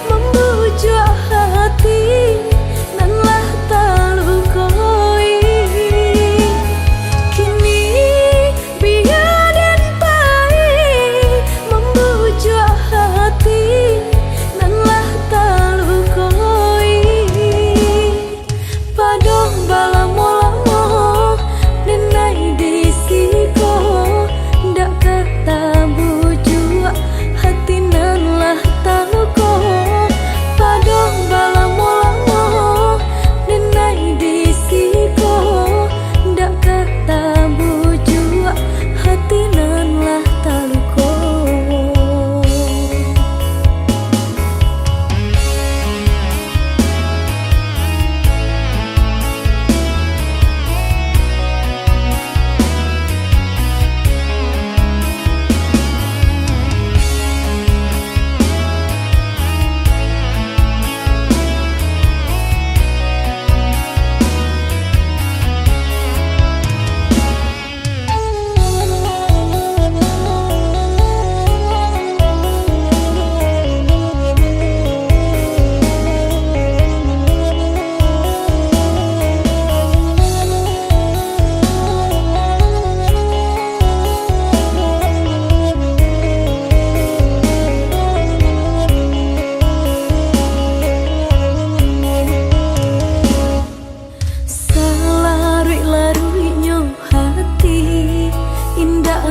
membujuk hati, nanlah tak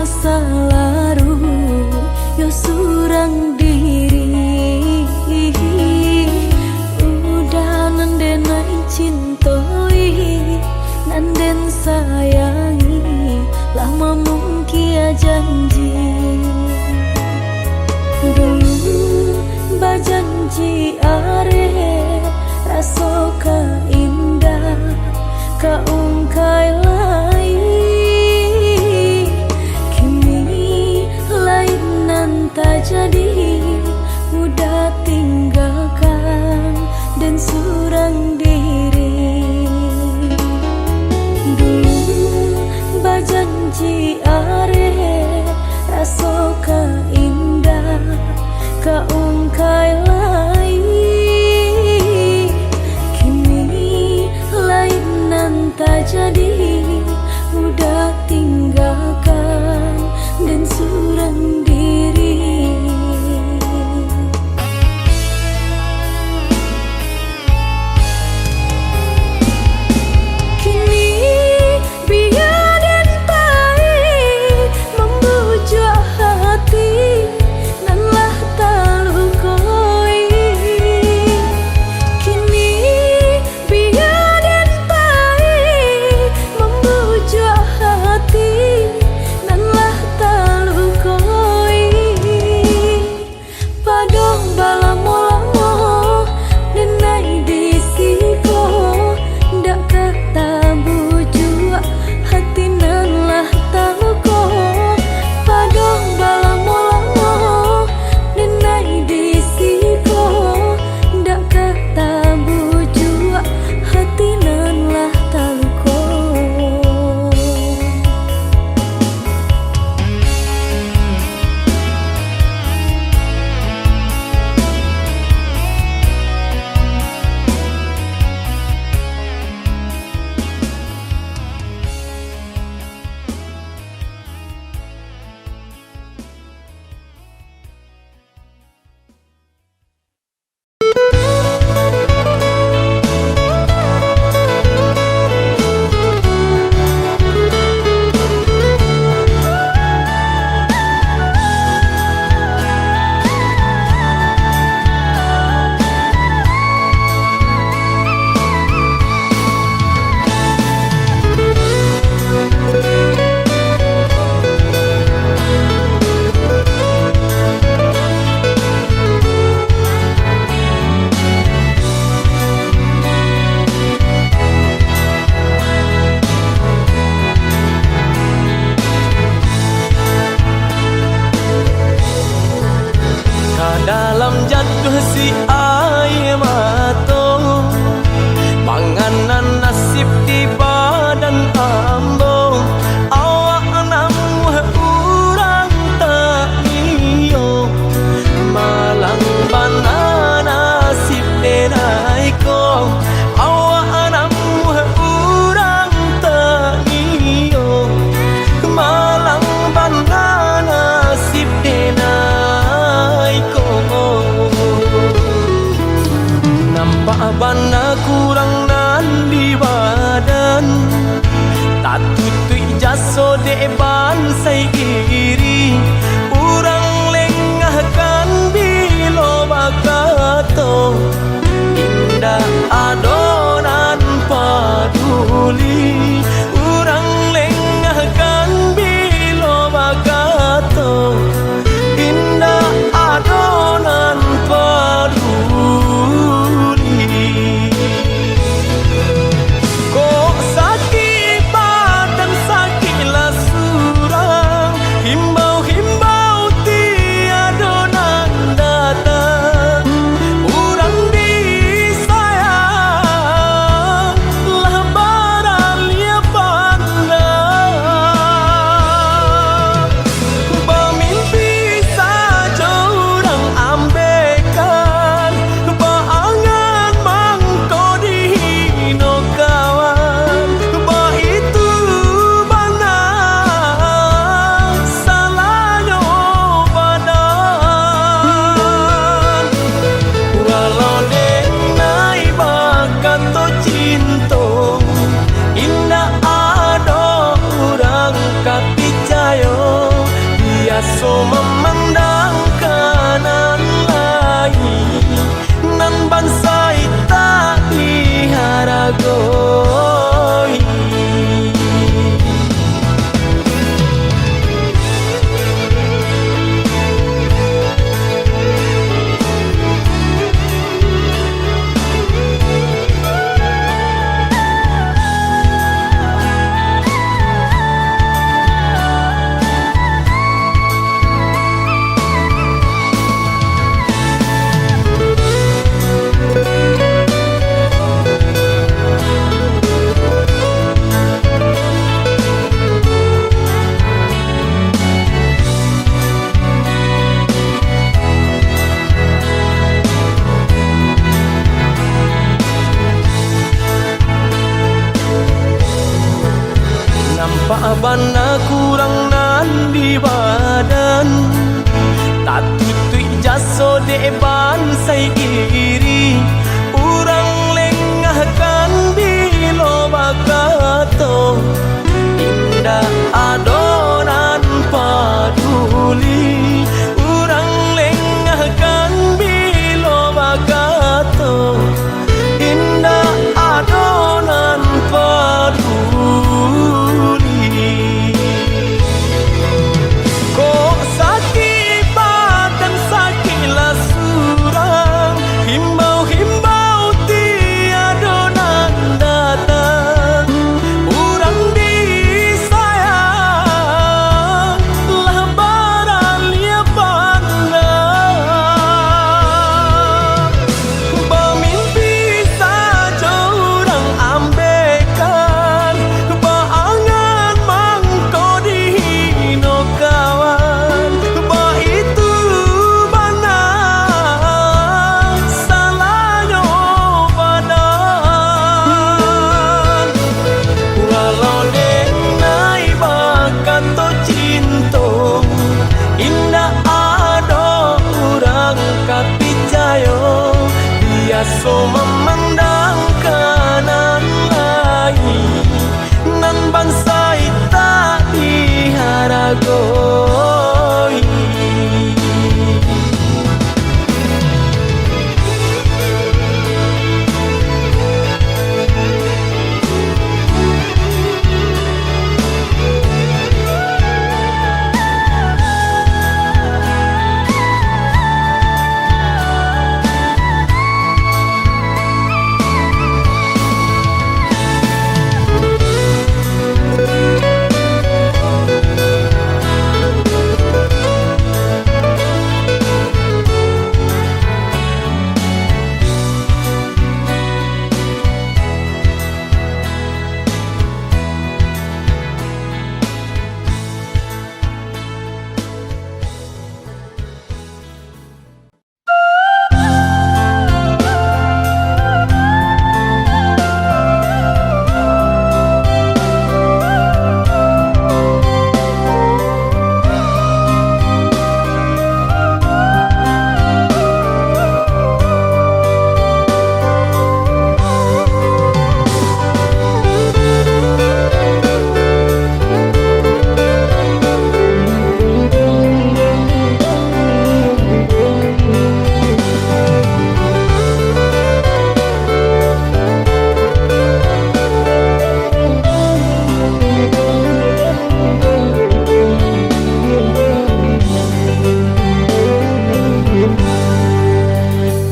asa laru yo surang diri udah nandenai cintoi nanden sayangi lama mungkin janji dulu bajanji are rasoka indah kaungkai lai kini lain nanta jadi udah tinggalkan dan surang diri dulu bajanji are rasoka indah kaungkai lai kini lain nanta jadi udah tinggalkan dan surang diri kini biar dan pahit membujuk hati nanlah talukoi kini biar dan pahit membujuk hati nanlah talukoi padong balamo-lamo denai disiko dak kata bujuk hati nanlah taluko padong balamo-lamo denai disiko dak kata bujuk hati nanlah taluko dalam jatuh si air mata panganan nasib di badan ambo awak namu urang tak iyo malang bana nasib denai ko awak namu urang tak iyo malang bana nasib denai nampak bana kurang nan di badan tak tutui jaso deban sai iri urang lengahkan bilo bakato indah adonan paduli urang lengahkan bilo bakato indah adonan paduli bana kurang nan di badan tak tutui jaso de ban sai iri urang lengah kan bilo bakato indah adonan paduli urang lengah kan bilo bakato indah adonan paduli kok sakit badan sakitlah surang himbau-himbau tiadonan datang urang disayang lah baralia pandang bermimpi saja urang ambekan baangan mangko dihino kawan ba itu bana salahnya badan walau denai bakat to cinto indah ado urang kapicayo biasa memandang kanan lain nan bangsa tak diharagoi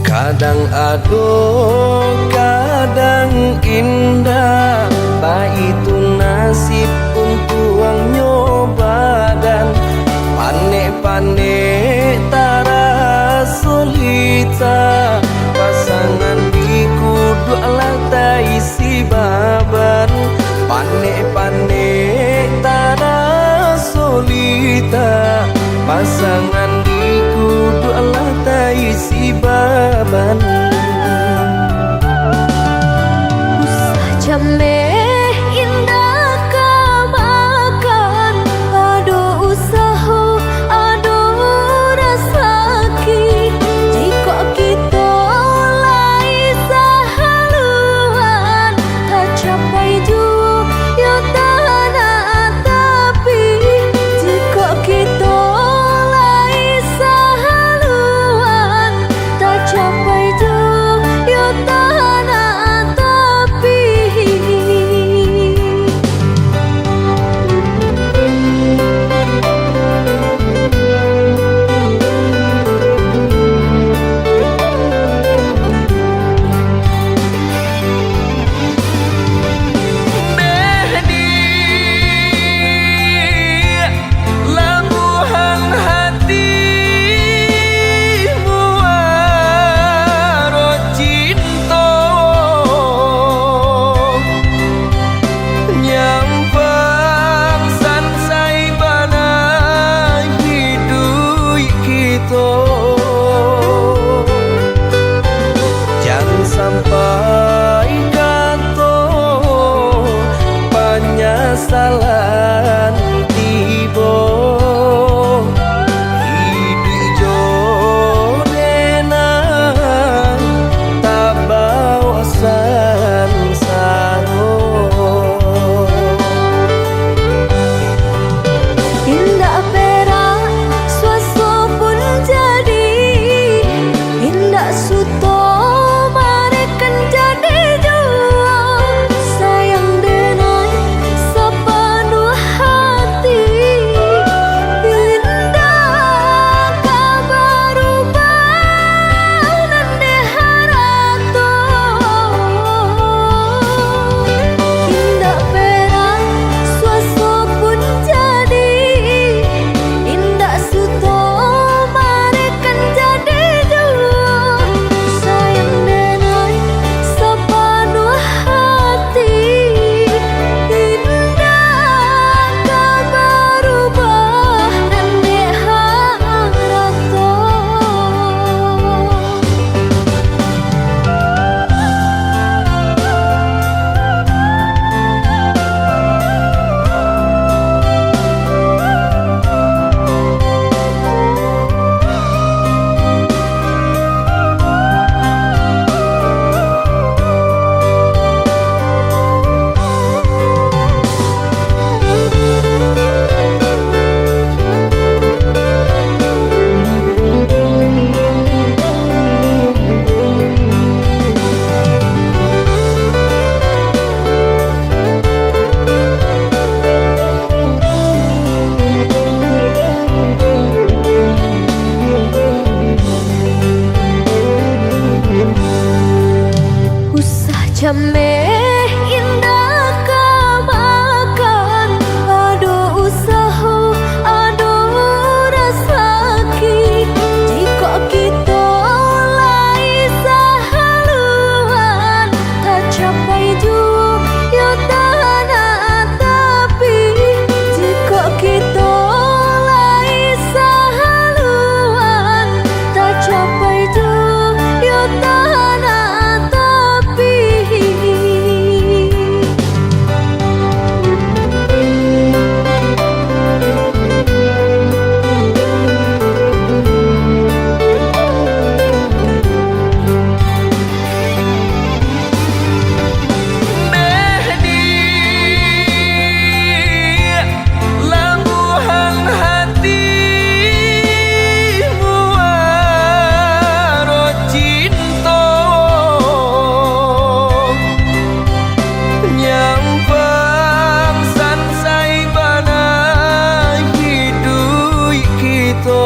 kadang ado kadang indah tak itu nasib untuang nyobadan panek-panek tara solita pasangan di kudu alata isi baban panek-panek tara solita pasangan di kudu alata isi baban Usah jameh indah kamakan ado usaha ado rasaki jika kita lai sahaluan tak capai jua ya tanah tapi jika kita lai jame indah kamakan. Aduh usaha, aduh rasaki. Jika kita lai sahaluan, tak capai jua ya tanah tapi. Jika kita lai sahaluan, tak capai jua ya tanah tapi. Mehdi, labuhan hatimu waro cinta, nyampang sansai bana hidup kita.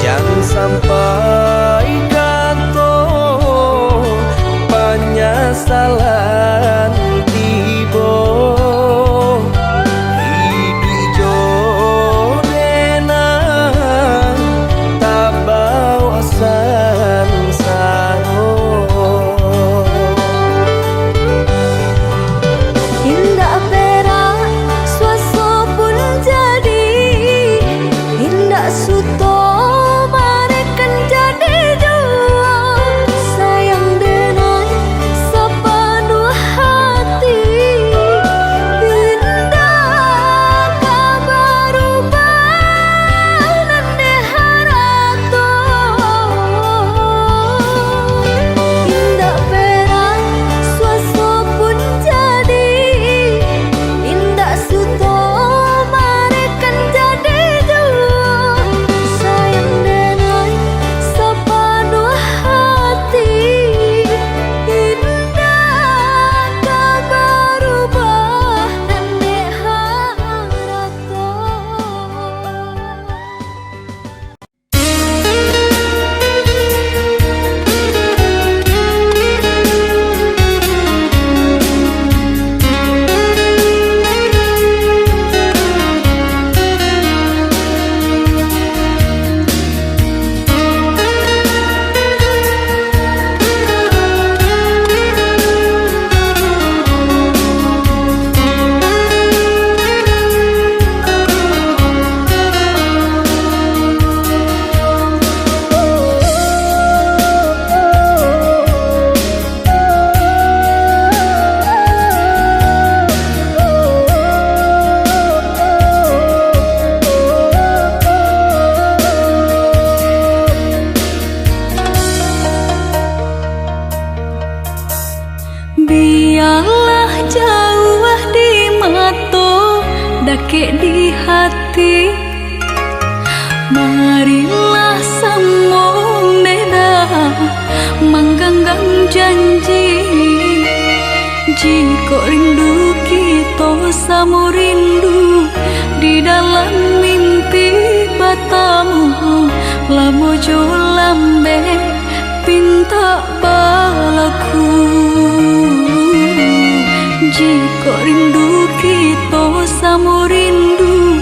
Jangan sampai kata penyesalan tiba. Hidup jodena tak bawa sansaro. Indah perak swasa pun jadi, indah suto marekan jadi jua. Sayang denai sepenuh hati, indah kabar ubah nande harato. Indah perak swasa pun jadi, indah suto marekan jadi jua. Sayang denai sepenuh hati, indah kabar ubah nande harato. Biarlah jauh di mata, dakek di hati. Marilah semua beda, mengganggang janji. Jika rindu kita sama rindu di dalam mimpi batamu, lamo jo lambe pinta balaku. Jika rindu kita sama rindu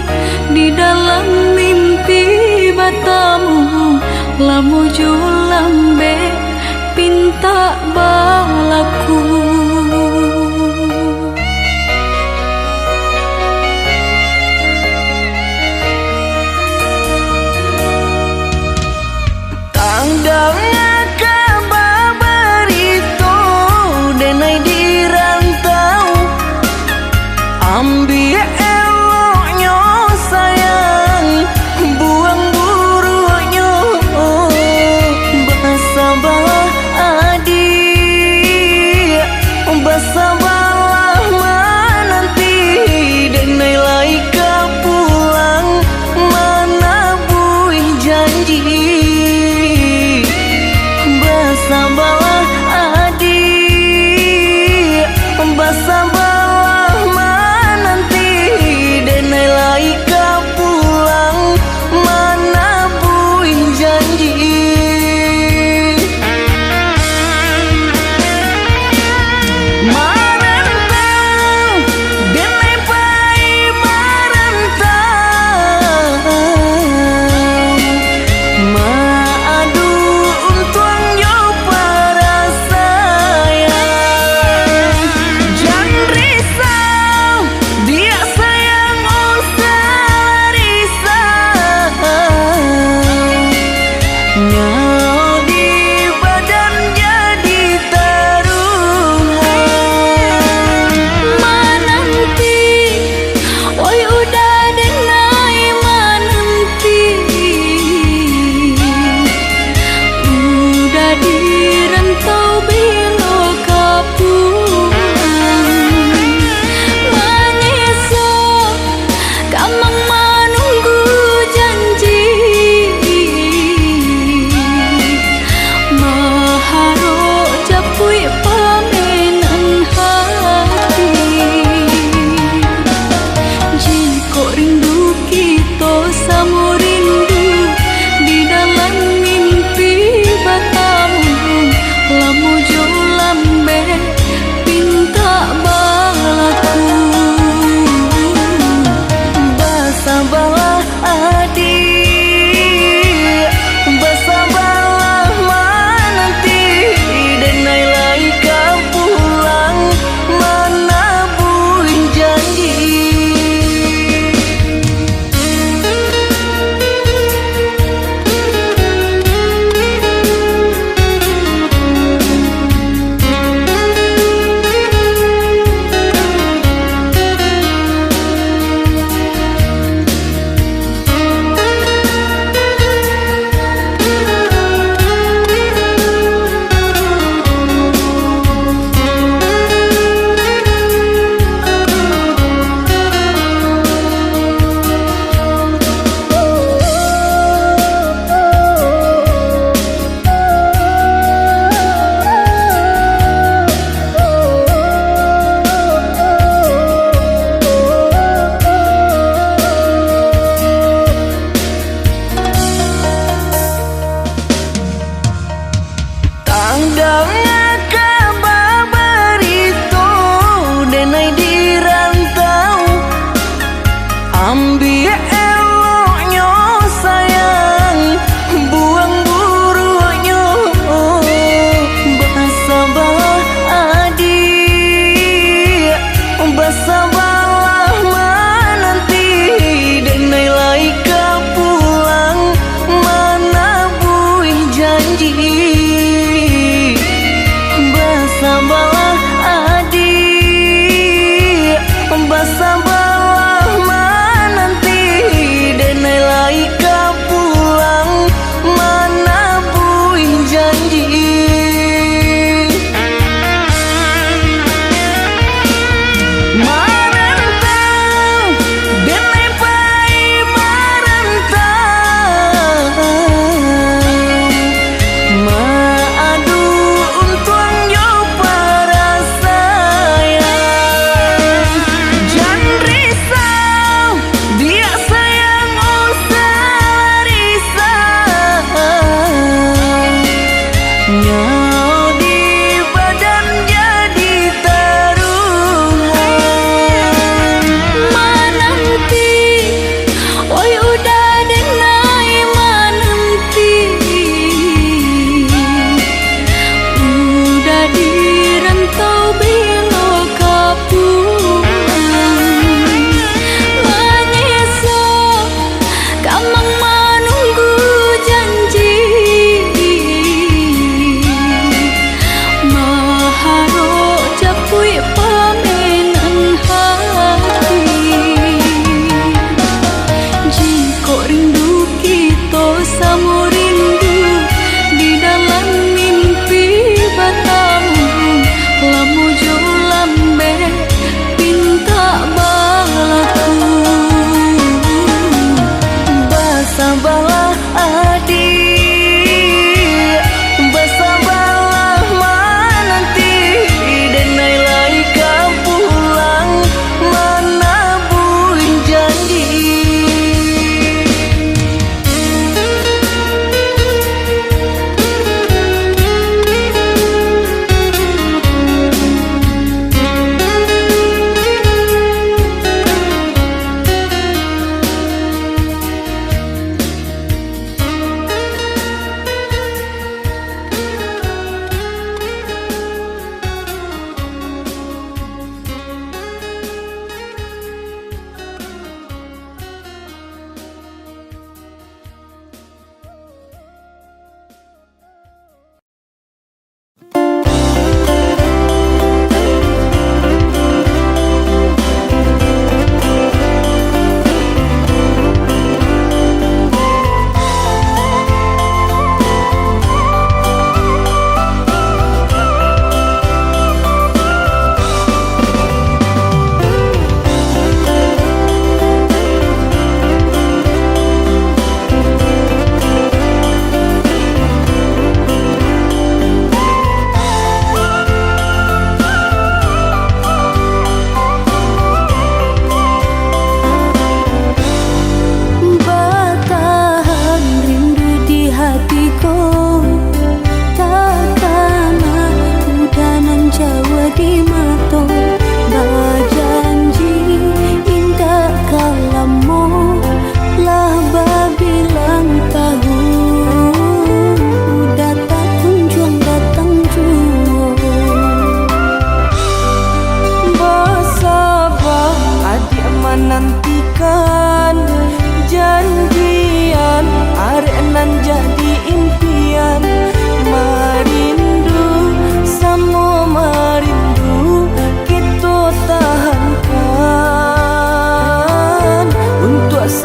di dalam mimpi batamu, lamo jo lambe pinta balaku. Tandangnya kabar itu denai di rantau, ambil eloknya sayang, buang buruknya. Basabah adik kita sama rindu di dalam mimpi batamu. Lamu jo lambe pinta balaku. Basabalah adik, basabalah menanti, dan nailai kau pulang menabur janji. Tandangnya kabar berito denai di rantau, ambil eloknya sayang, buang buruknya. Basabalah adik, basabalah menanti, denai lai kau pulang menabui janji. Basabalah adik, basabalah menanti,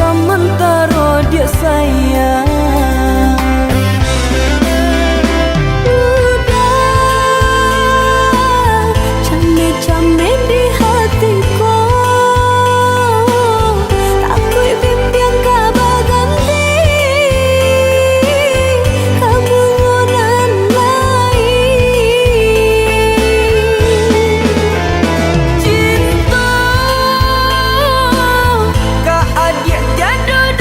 sementara dia sayang. Udah cane-cane di hatiku, takut bimbang kabar ganti kebungunan lain. Cinta Kak adik jadu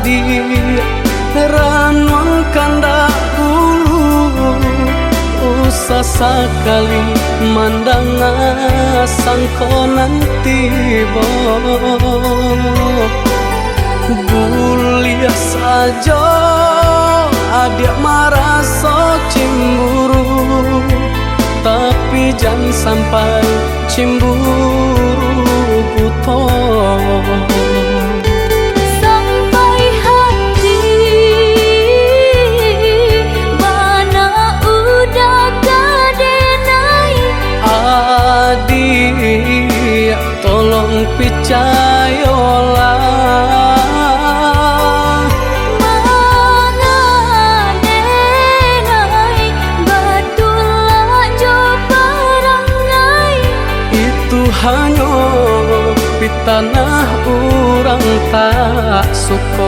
adi ranuang kanda ulu usah sekali mandang sangkonan tiba bulia saja adik merasa cemburu tapi jangan sampai cemburu buta sampai hati bana udah kadenai adik tolong percayalah hanya di tanah orang tak suka.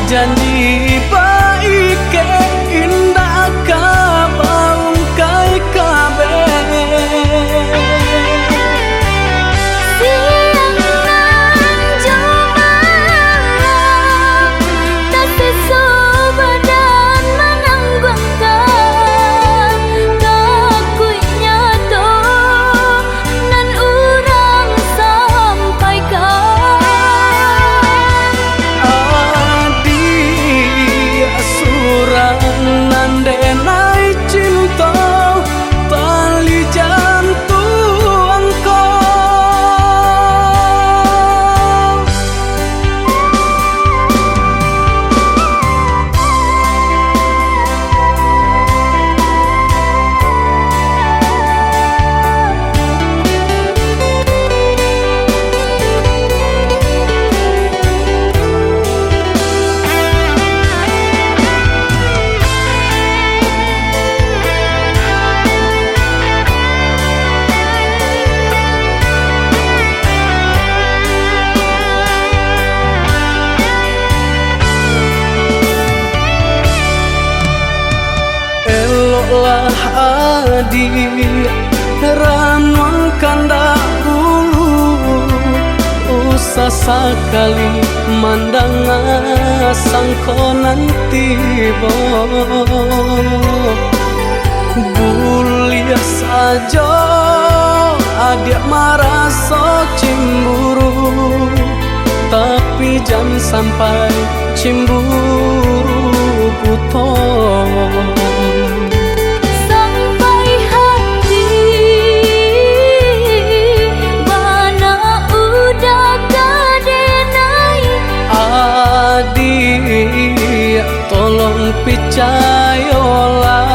Janji baik ke indah kabaung kai kabe siang nan cuma tak sesu badan menanggungkan kakunya to nan urang sampaikan nandenai cinta tali jantung lah adi ranuang kanda ulu usah sekali mandang sangkonan tiba bulia saja adik merasa cemburu tapi jangan sampai cemburu buta tolong percayalah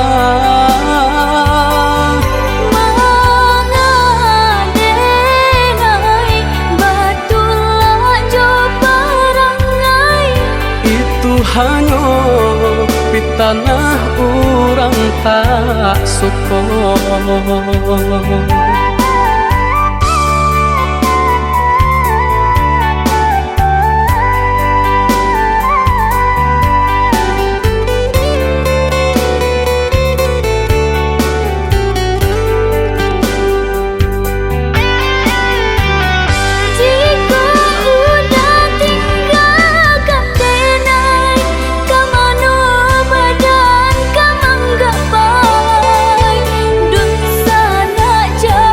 mengadenai batulah jo perangai itu hanya di tanah orang tak suka. Jauh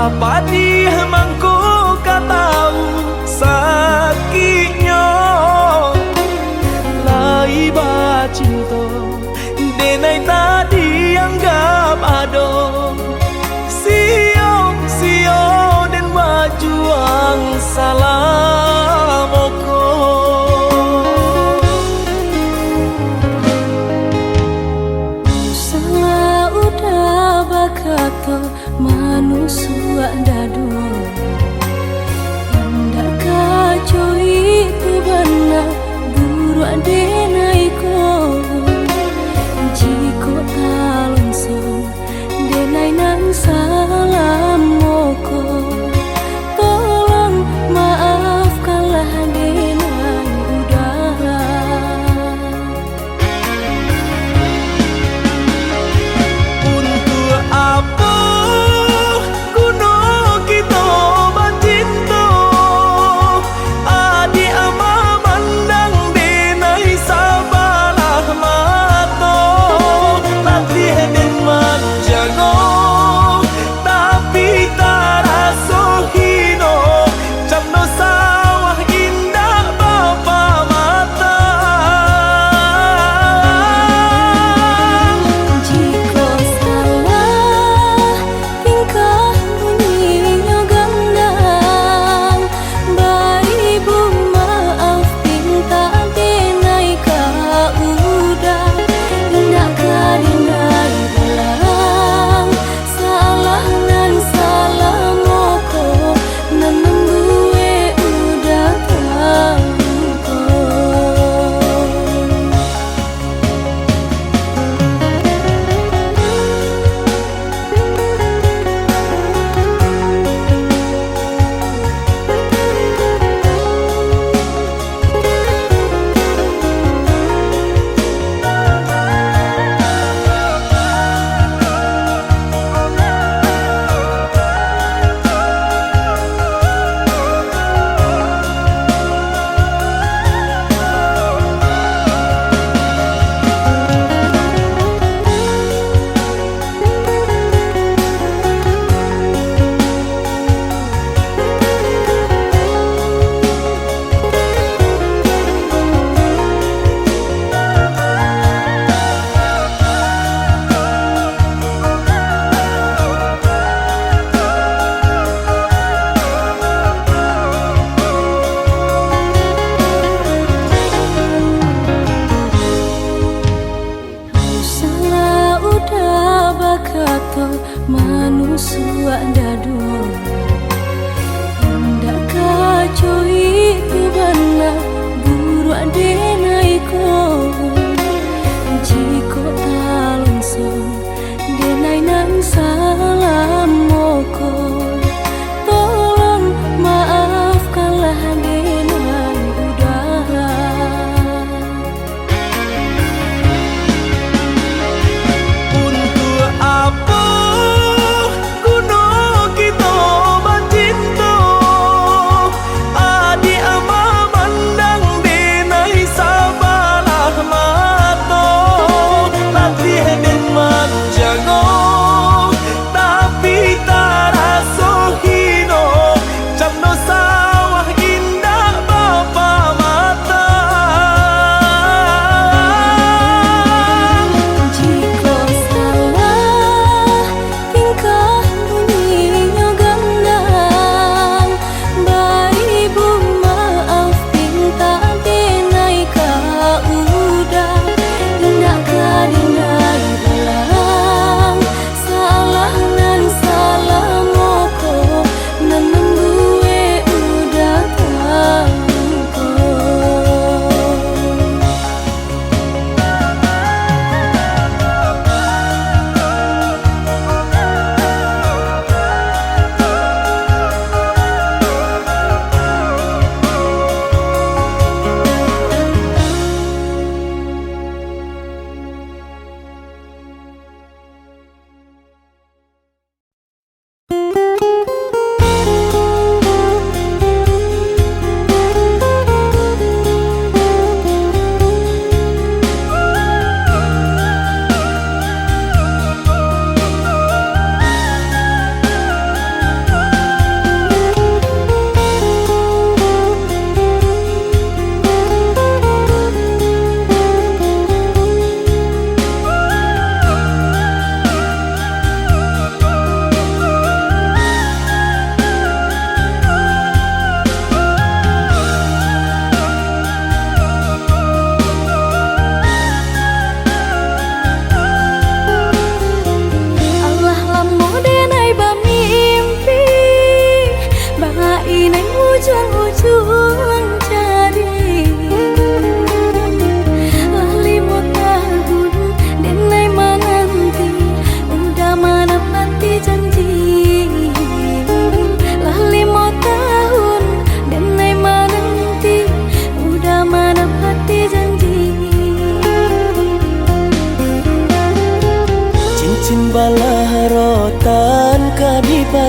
apa dia mangko katau sakitnya lai ba cinta denai tadi anggap ado sio dan wajuang salamoko salah udah bakato manusua dadu indah kacau itu benar buru adenaiko jiko talonsong denai nang salam moko tolong maafkanlah denai udara untuk apa kuno kita bacinto adi ama mandang denai sabalah mato latih den manjago tapi taraso hino jamno sawah indah bapa mata jiko salah tingkah bunyinya gandang baibu maaf pinta denai ka udah nak kadinai ulang salah nan salah moko nan membuwe udah tahu salah udah bakato manusua dadu indah kacau itu benar buru adenaiko jiko talonsong denai nang salam moko tolong maafkanlah denai udara untuk apa kuno kita bacinto adi ama mandang denai sabalah mato latih den manjago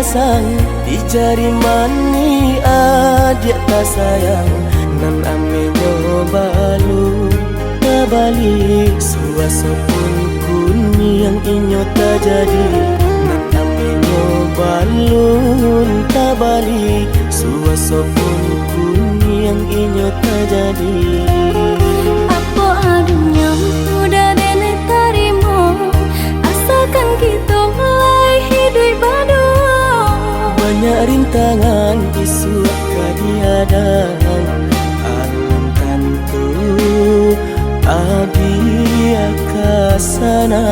sang di jari mani adik tak sayang nan amenyo balu balik suaso pun kuni yang inyo tak jadi nan amenyo balun tak balik suaso pun kuni yang inyo tak jadi. Apa adunya udah nenek tarimo asalkan kita mulai hidup badu. Banyak rintangan isu kadiadang alun tentu adia kasana.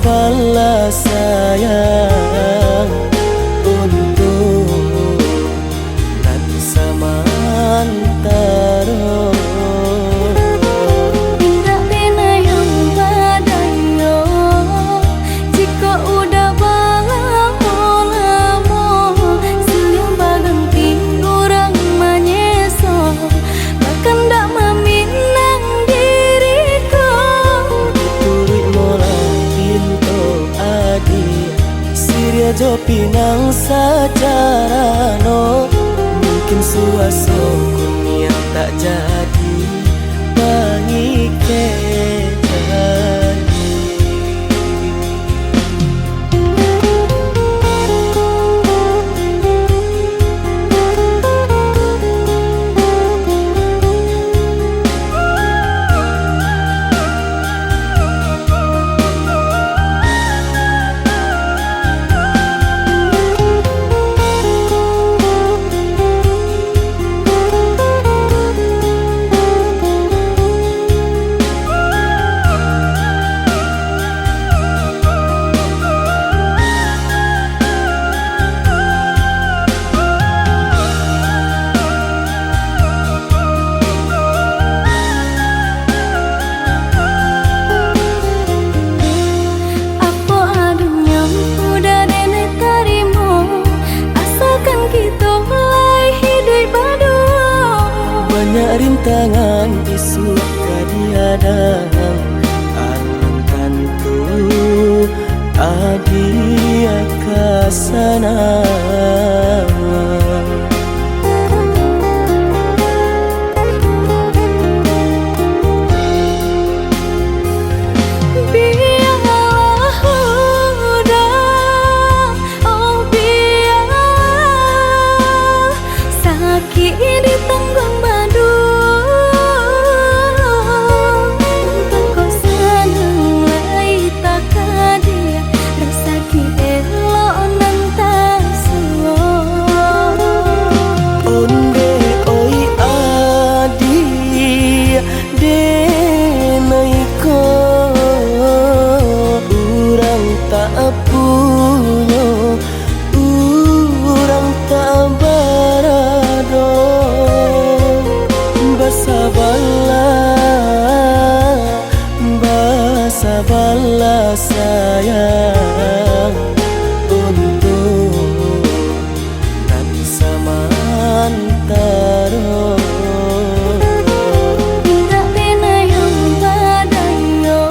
Bala sayang untuk nan samantaro. Indah pena yang badayo jika udah lamo siang baganti orang manyeso bahkan tak meminang diriku Turut mola pinto adi Siria jo pinang secara no mungkin suaso kunia tak jadi mengikat. Banyak rintangan isu kadiadang alun tentu adia kasana. Bala sayang untuk nan samantaro. Indah pena yang badayo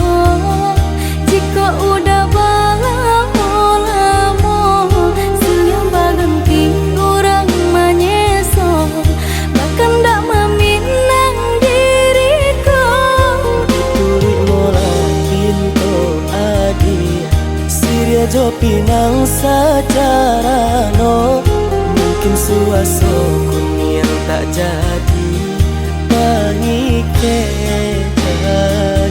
jika udah lamo siang baganti orang manyeso bahkan tak meminang diriku Turut mola pinto adi Siria jo pinang secara no mungkin suaso kun yang tak jadi janji.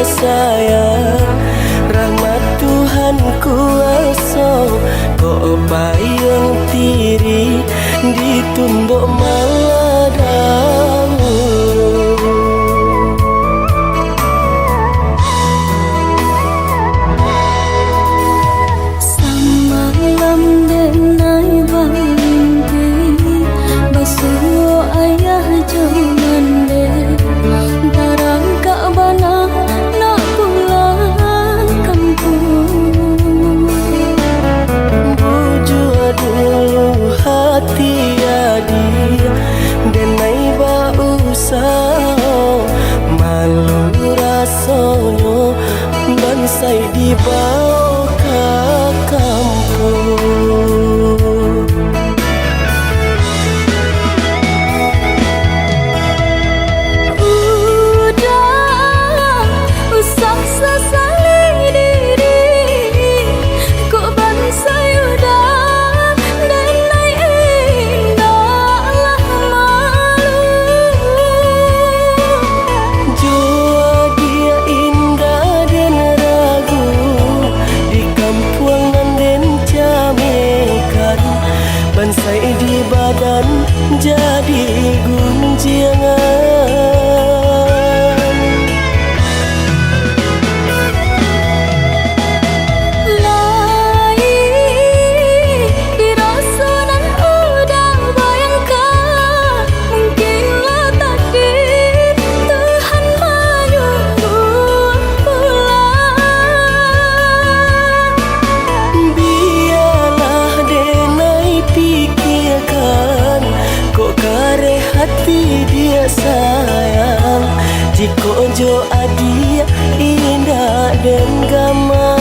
sayang, rahmat Tuhan kuasa, kok payung tiri ditumbuk maladamu. Samalam denai bangke basuh ayah jangan de tarang kak bana nak pulang kampung. Bujua dulu hati adi denai ba usah, malu rasonyo bansai dibawa ke kampung. Udah usah sesali diri, kok bansai udah denai indahlah malu. Jua dia indah dan ragu di kampungan dan camekan, bansai di badan jadi gunjangan. Lai dirasakan udah bayangkan, mungkinlah takdir Tuhan menyuruh pulang. Biarlah denai pikirkan, kok kare hati dia sayang, jika jo adia indah dan gamang.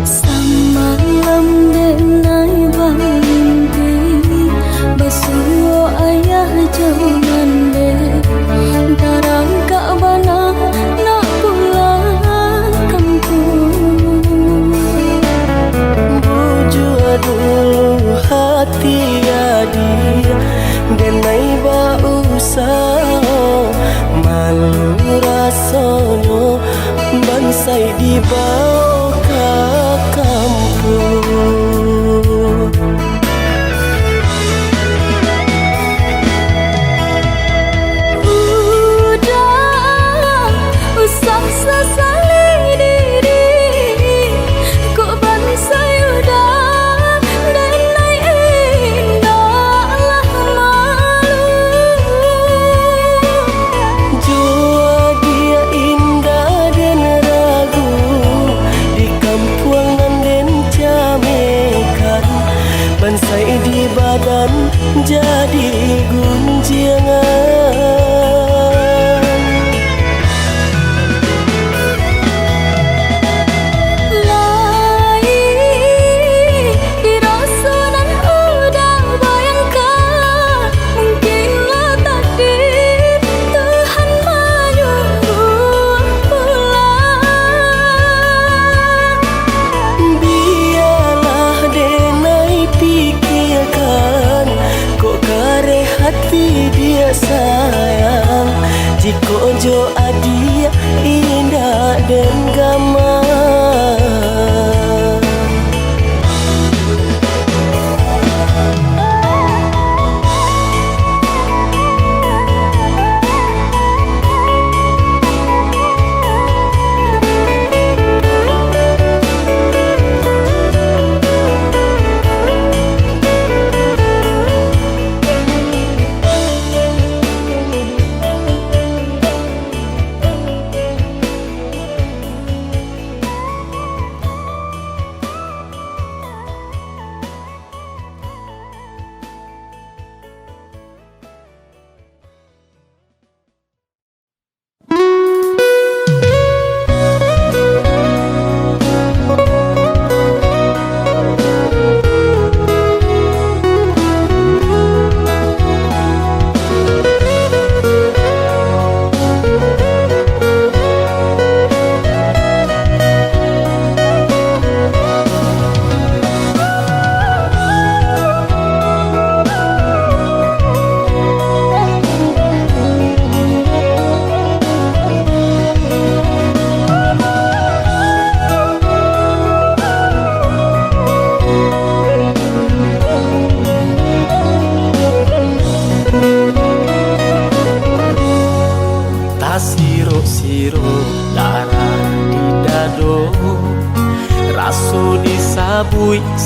Samalam denai bangke basuh ayah jangan de tarang kak bana nak pulang kampung. Bujua dulu hati adi denai ba usah, malu rasonyo bansai dibawa ke kampung. Udah usah sesali diri, kok bansai udah denai indahlah malu. Jua dia indah dan ragu di kampungan dan camekan, bansai di badan jadi gunjangan. Lai dirasakan udah bayangkan, mungkinlah takdir Tuhan menyuruh pulang. Biarlah denai pikirkan, kok kare hati dia sayang, jika jo adia indah dan gamang.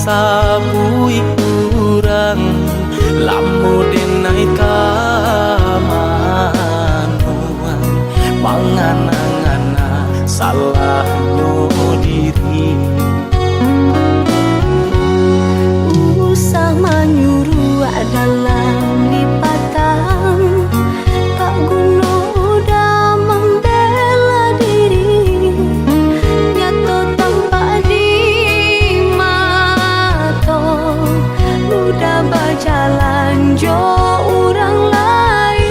sabui urang lamu denai kamanuan mangana-ngana salah diri Usah menyuruh dalam lipatan tak guna udah membela diri nyato tanpa di mata udah berjalan jo orang lain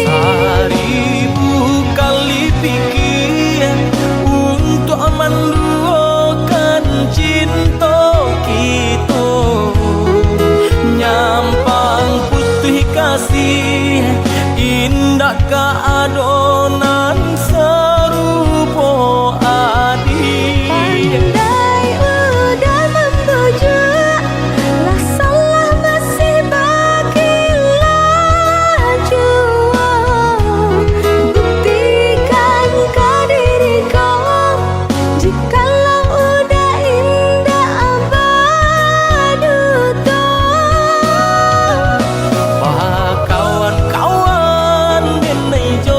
Seribu kali pikir untuk menduakan cinta kita nyampang putih kasih indah keadonan serupa adik Pandai udah membujuk lah salah masih bagilah jua buktikan ke diri kau jikalau udah indah abadu kawan-kawan denai jo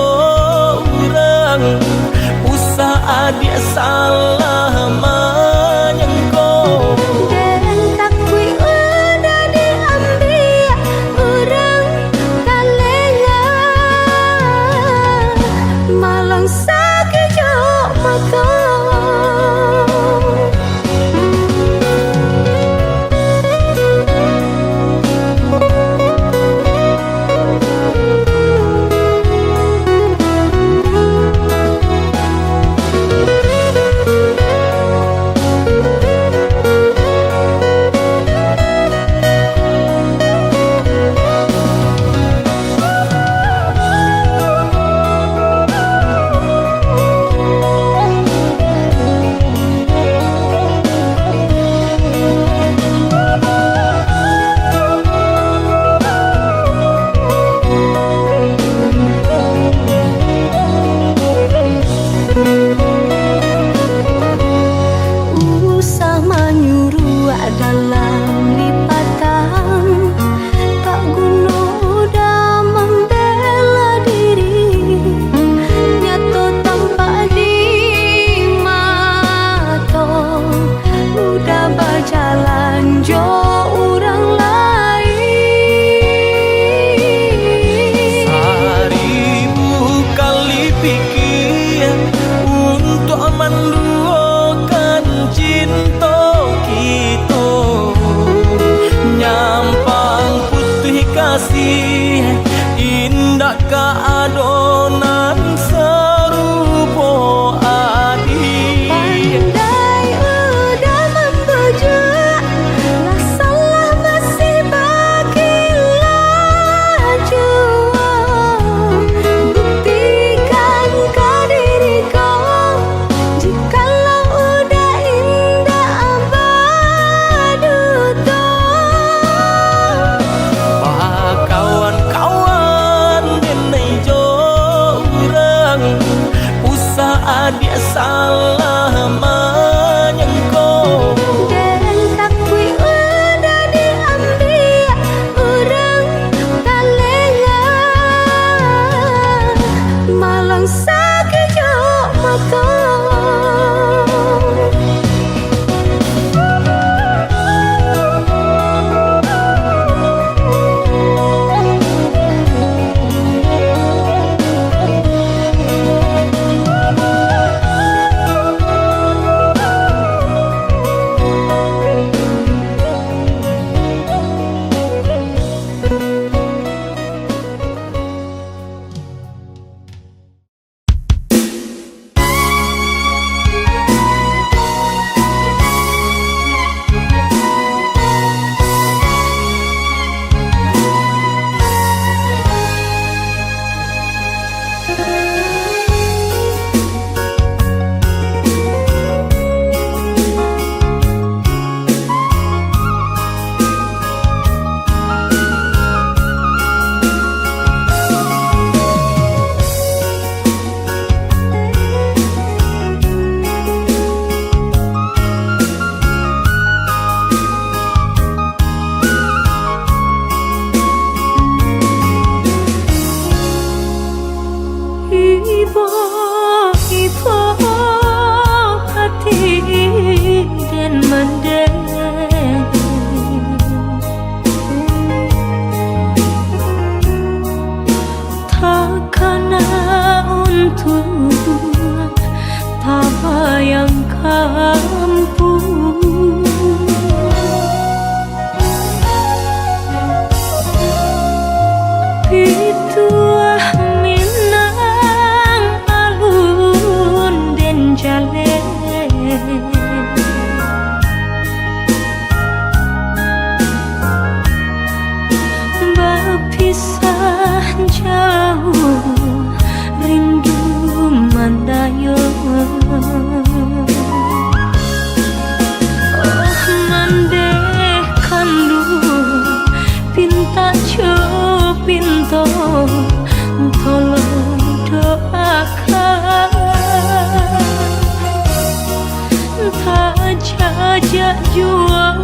jak jual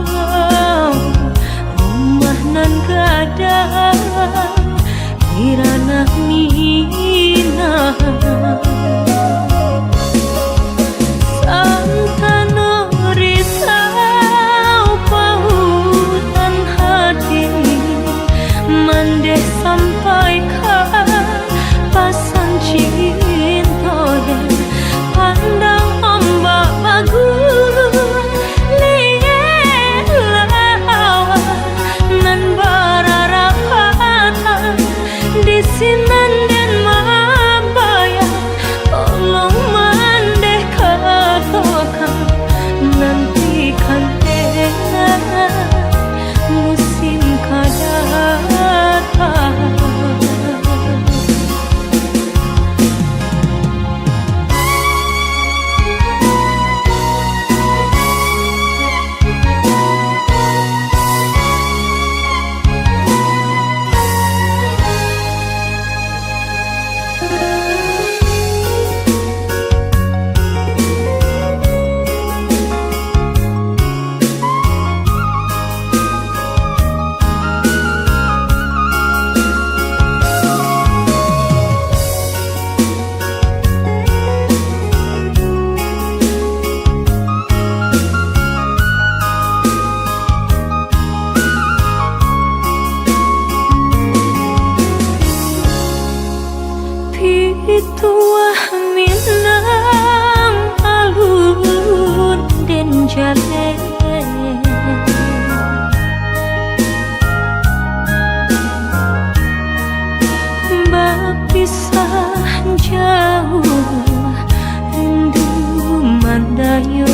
rumah nan gadang irana mina santano risau pautan hati mandeh sampaikan pasan cinta dan pandang ombak bagus lielawan nan bararapatan di sinan dan mabaya tolong mandeh katakan nantikan dena musim kadatang. Ituah minang alun den jale berpisah jauh rindu mandayo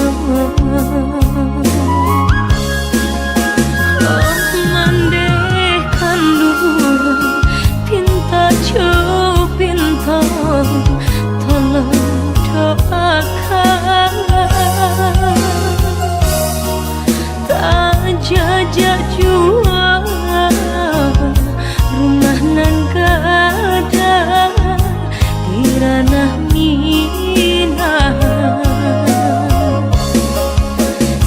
mandehkan dulu pinta pinta tolong doakan tak jajak jual rumah nan gadang di ranah mina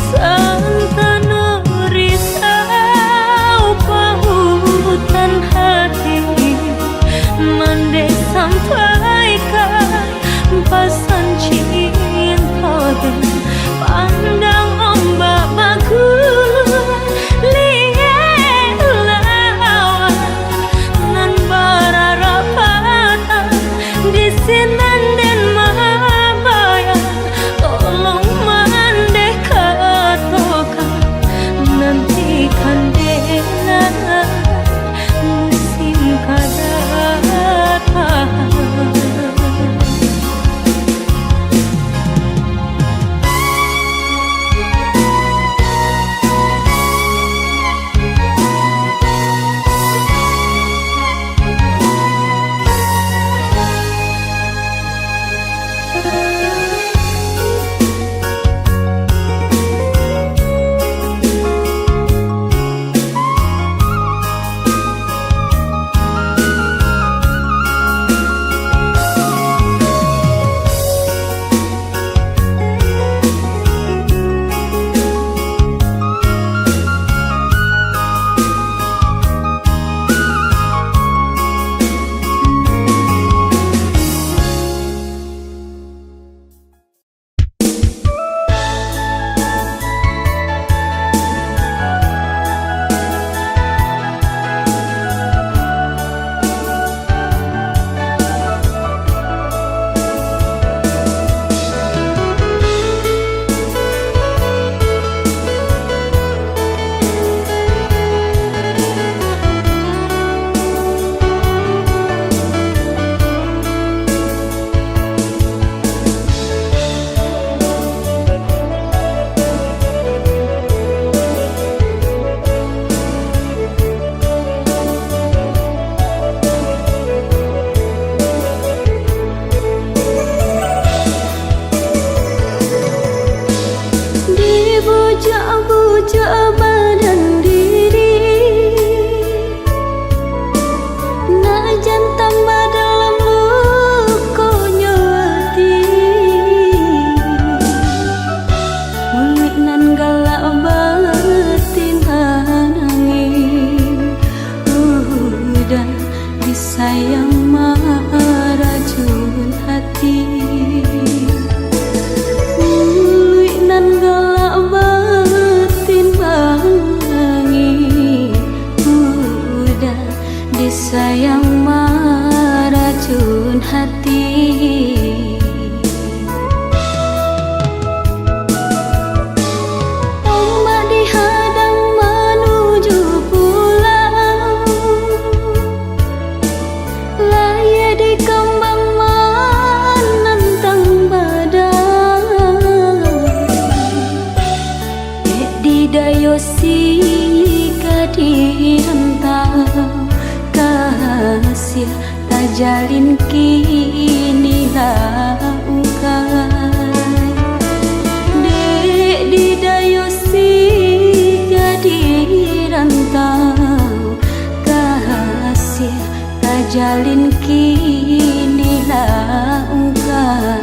santano risau pautan hati mandeh sampaikan pesan cinta dan pandang ombak bagus lielawan nan bararapatan di sinan dan mabaya tolong mandeh katakan nantikan dena musim kadatang. di rentau kasih tak jalin kini laukai dek di dayo di rentau kasih tak jalin kini laukai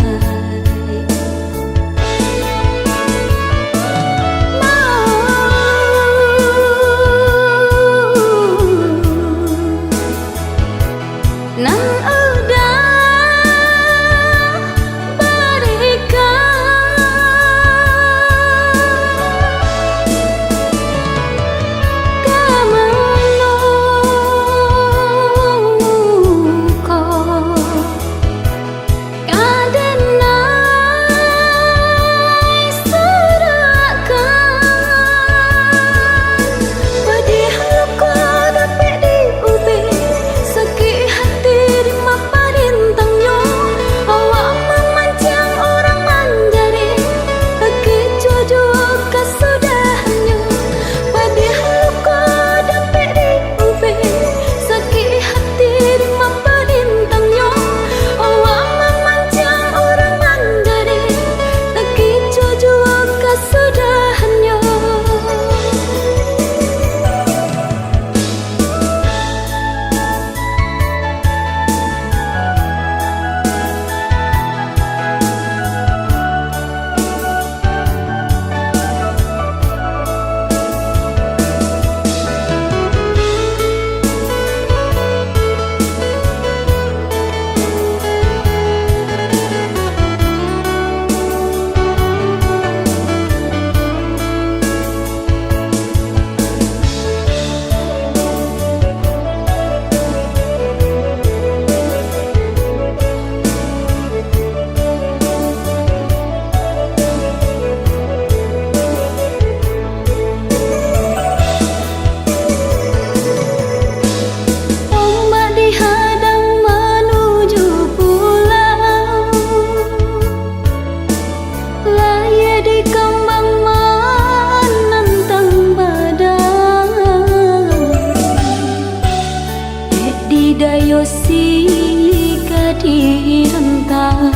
di rentau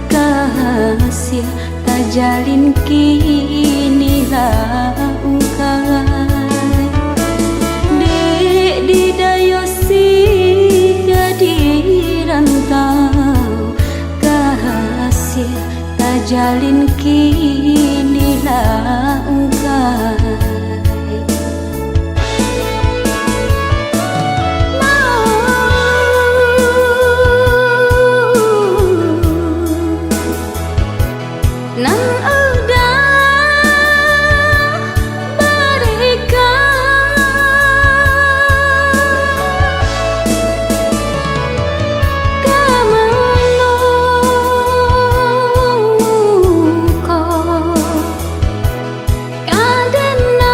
kasih tak jalin kini laukai dek di dayo di rentau kasih tak jalin kini laukai Kadena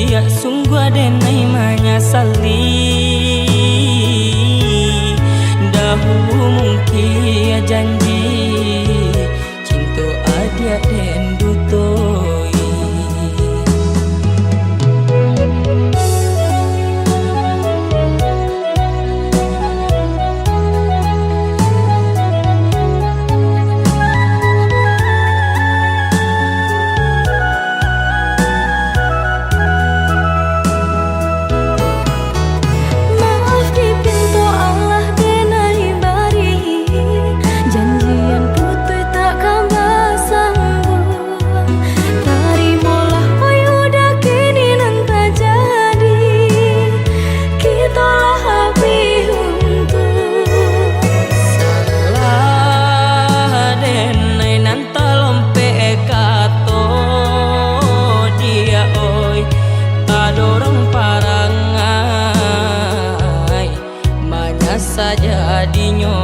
dia sungguh denai menyesali dahulu mungkin janji cinta adia den dutoi. Saja dinyo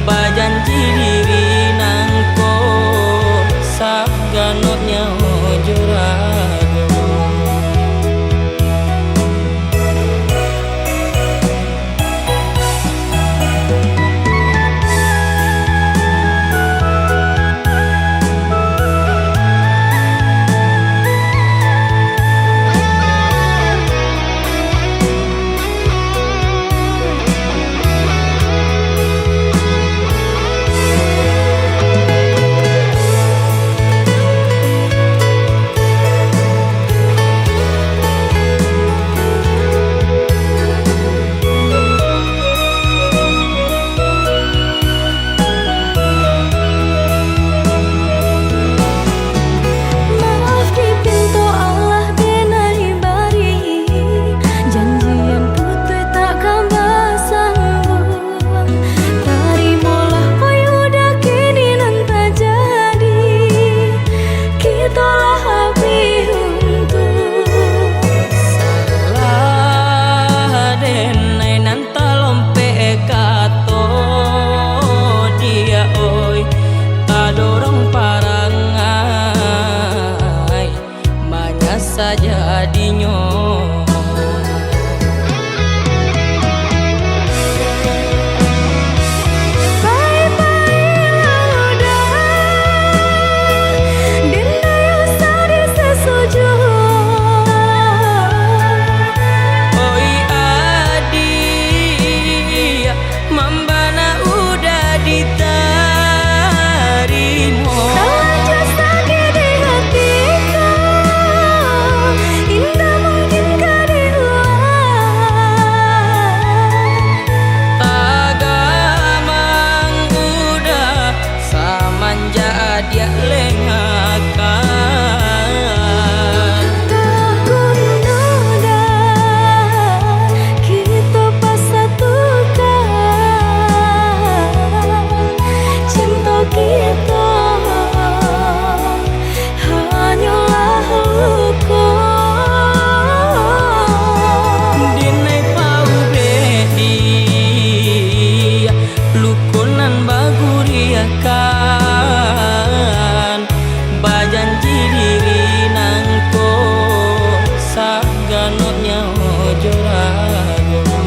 bajanji diri nangko saganotnya jurago. Saja dinyo dia lengakan tahun noda kita pasatukan cinta kita hanyalah luka dinai pau bedi lukunan baguriakan bajanji diri nangko saganotnya jurago.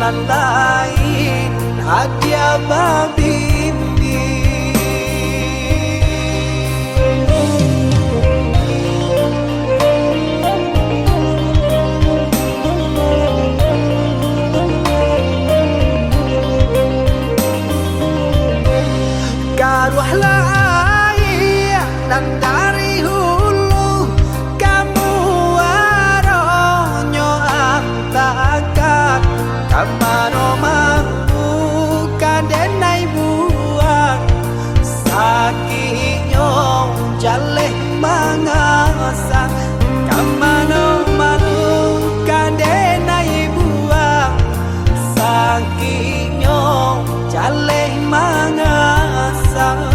nan lain adia babimbi. Karuhlah air dan dari hulu kamu aronyo angtakan kamano mampu kadenai buang sakinyo jaleh mangasang kamano mampu kadenai buang sakinyo jaleh mangasang.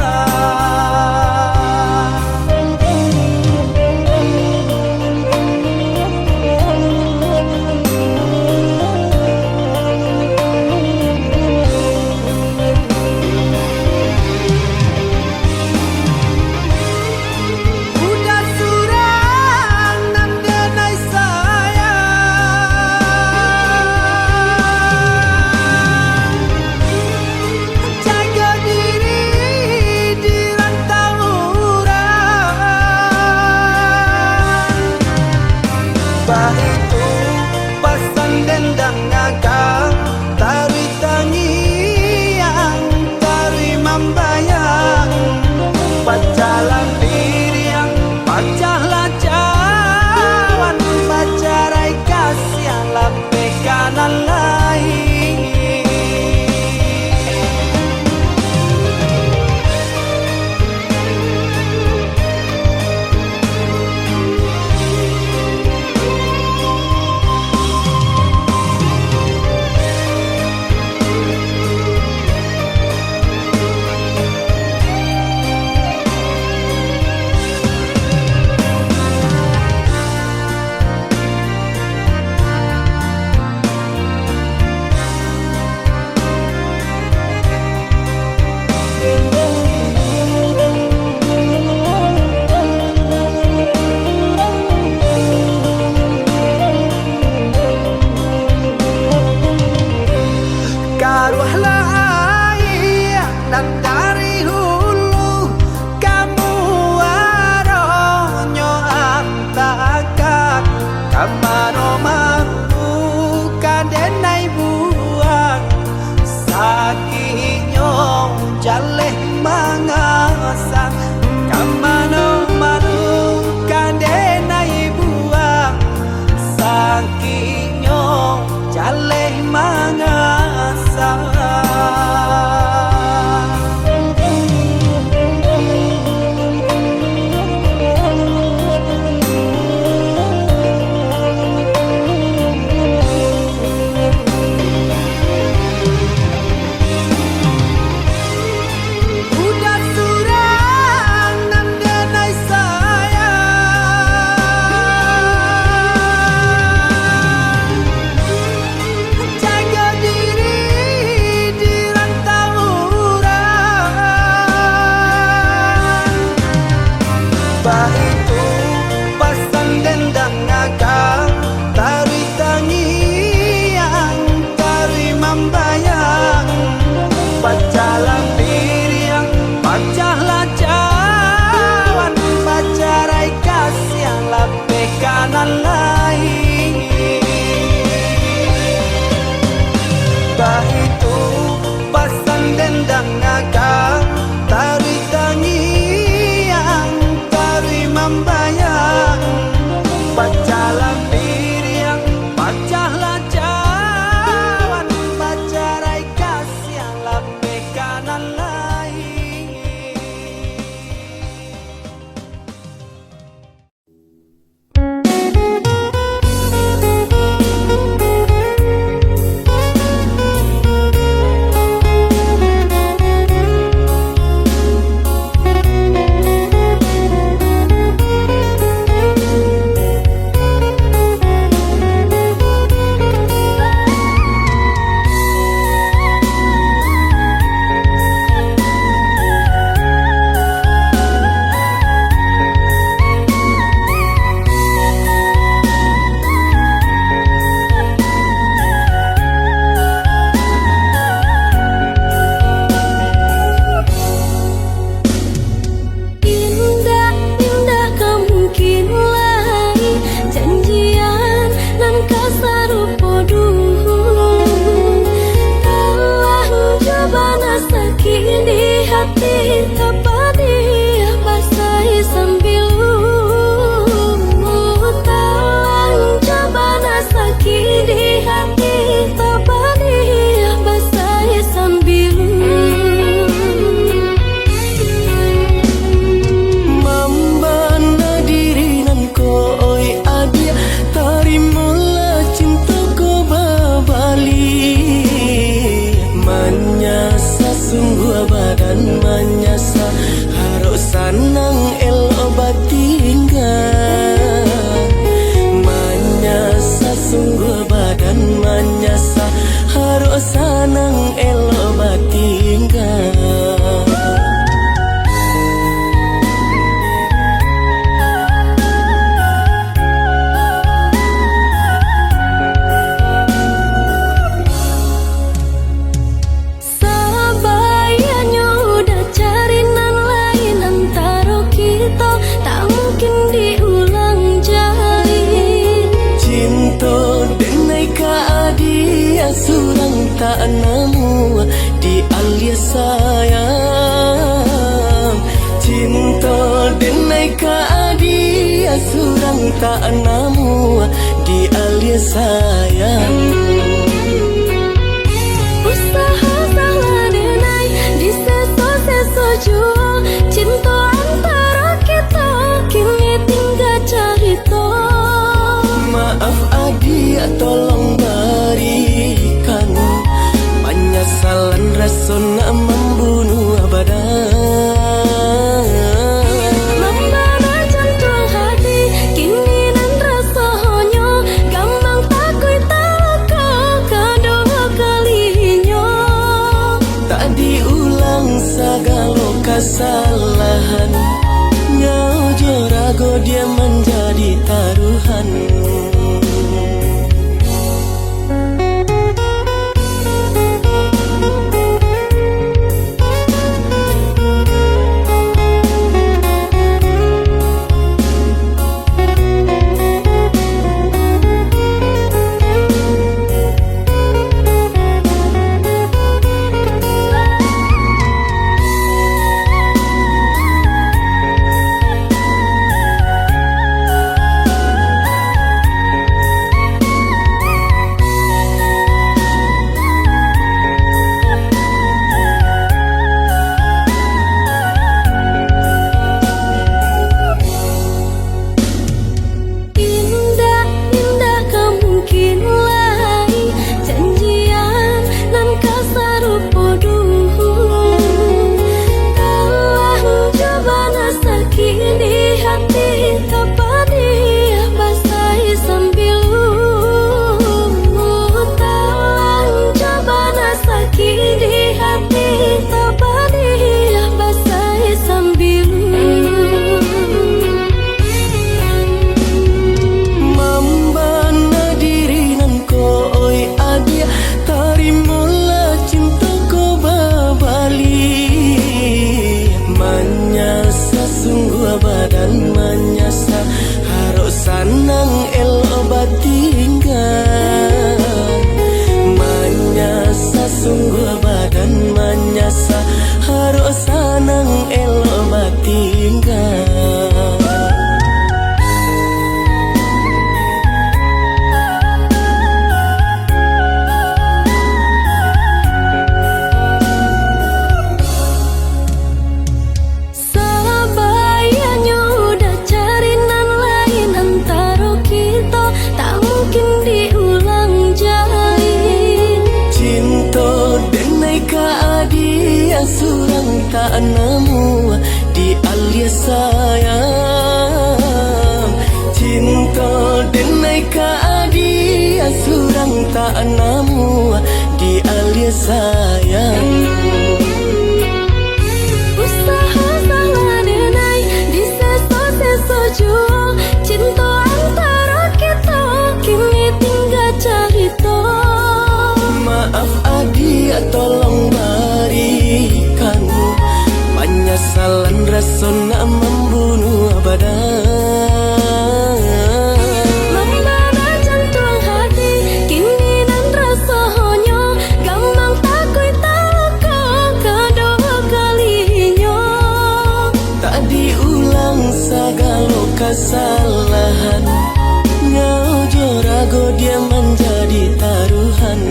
Itu pasang dendang ngakang tari tangiang tari membayang pacalan diriang pacalah cawan pacarai kasih lape kanan lain. Karuhlah air dan dari hulu kamu aronyo angtakan kamano mampu kadenai buang sakinyo jaleh mangasang kamano mampu kadenai buang sakinyo jaleh mangasang. badan manyasa harus sanang elo batinggal. Sabayanya udah cari nan lain antara kita, tak mungkin diulang jari. Cinta denai ka adia surang tak nemu di alias sayang. Cinta denai ka adia surang tak nemu di alias sayang. Usaha salah denai di seso-seso jual cinta antara kita, kini tinggal cerita. Maaf adia tolong berikan penyesalan rasa nak membunuh badan. Membara jantung hati kini nan rasanya gampang takui tak kedua kalinya. Tak diulang segala kesalahan, nyau rago dia menjadi taruhan. Indah kau mungkin lain janjian nan kasarupo dulu. Telah coba nasaki di hati tapani basahi sambil telah coba nasaki di hati tapani basahi sambil. Mambana diri nan koi adia tarimulah cinta ko babali. Manyasa sungguh badan manyasa harus sanang elo batinggal. Manyasa sungguh badan manyasa harus sanang elo batinggal. Sabayanya udah cari nan lain antara kita, tak mungkin diulang jari. Cinta denai ka adia surang tak nemu di alias sayang. Cinta denai ka adia surang tak nemu di alias sayang. Usaha salah denai di seso-seso jual cinta antara kita, kini tinggal cerita. Maaf adia tolong berikan penyesalan rasa nak membunuh badan. Membara jantung hati kini nan rasanya gampang takui tak kedua kalinya. Tak diulang segala kesalahan, nyau rago dia menjadi taruhan.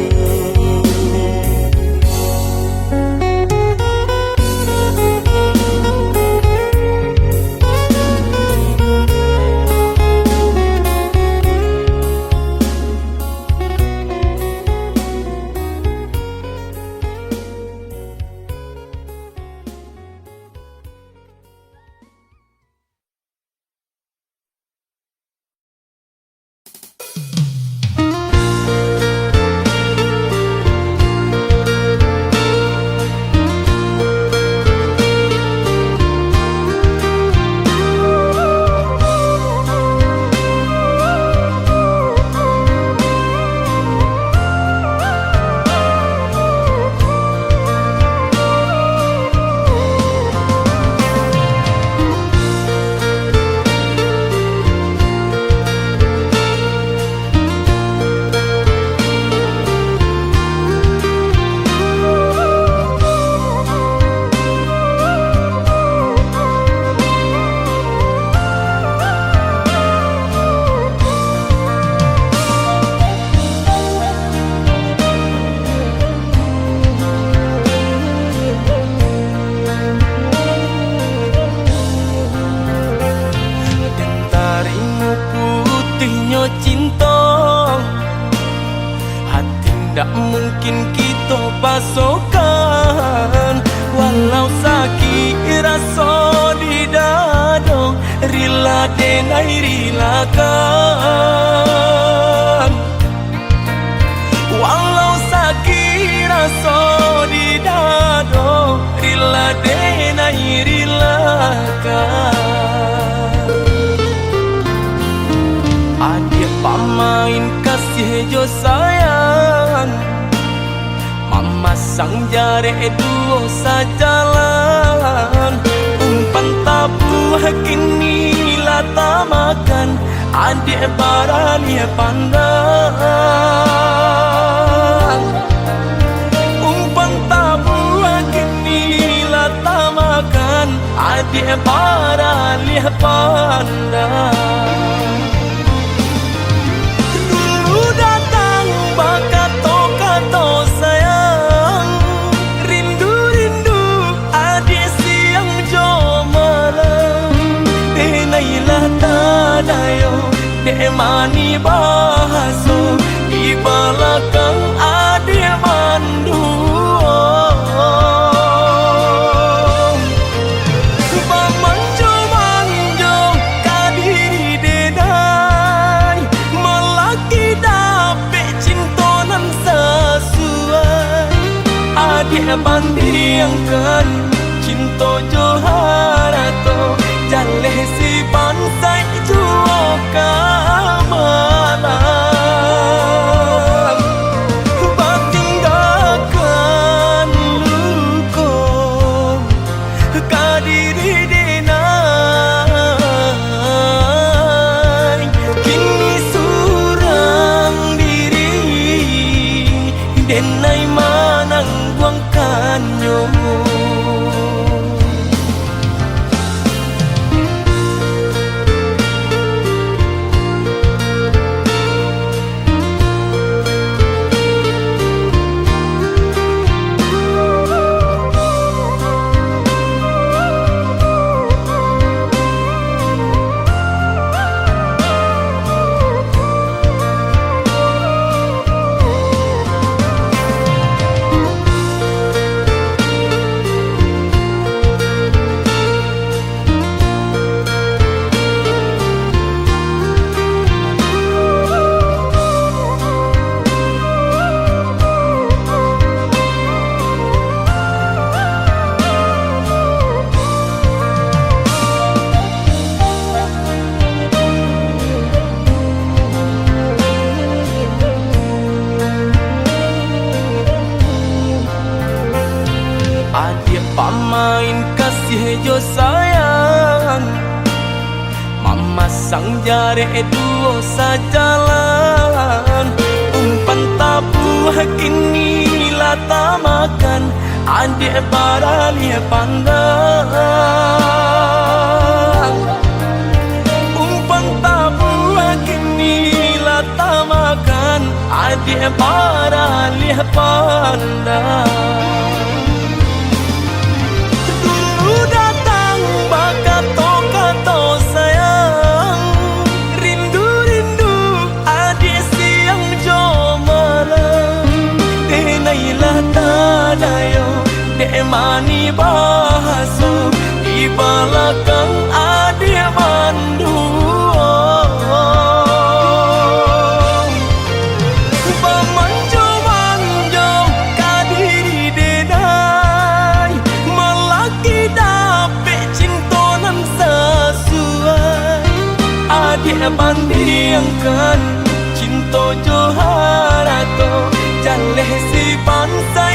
yakin kita pasokan. Walau sakit rasa di dada, rila denai rilakan. Walau sakit rasa di dada, rila denai rilakan. Adik pamain kasih jo sayang, mama sang jare duo sajalan. Umpan tabuh kini lata makan, adik barani pandang. Umpan tabuh kini lata makan, adik barani pandang. Kato sayang, rindu-rindu adik siang jo malam. Denailah tadayo, dek mani bahaso, di belakang adik mandu. Manjo kadiri denai, melaki dapet cintonan sesuai. Adik bandingkan cinta joharato, jaleh si pansai juo kamalan. Batinggalkan luko kadiri denai, kini surang diri denai manang buangkannya. Adik pamain kasih jo sayang, mama sang jare duo sajalan. Umpan tabuh kini lata makan, adik barali pandang. Umpan tabuh kini lata makan, adik barali pandang. Kato sayang, rindu-rindu adik siang jo malam. Denailah tadayo, dek mani bahaso, di belakang adik mandu. Manjo kadiri denai, melaki dapet cintonan sesuai. Adik bandingkan cinta joharato, jaleh si pansai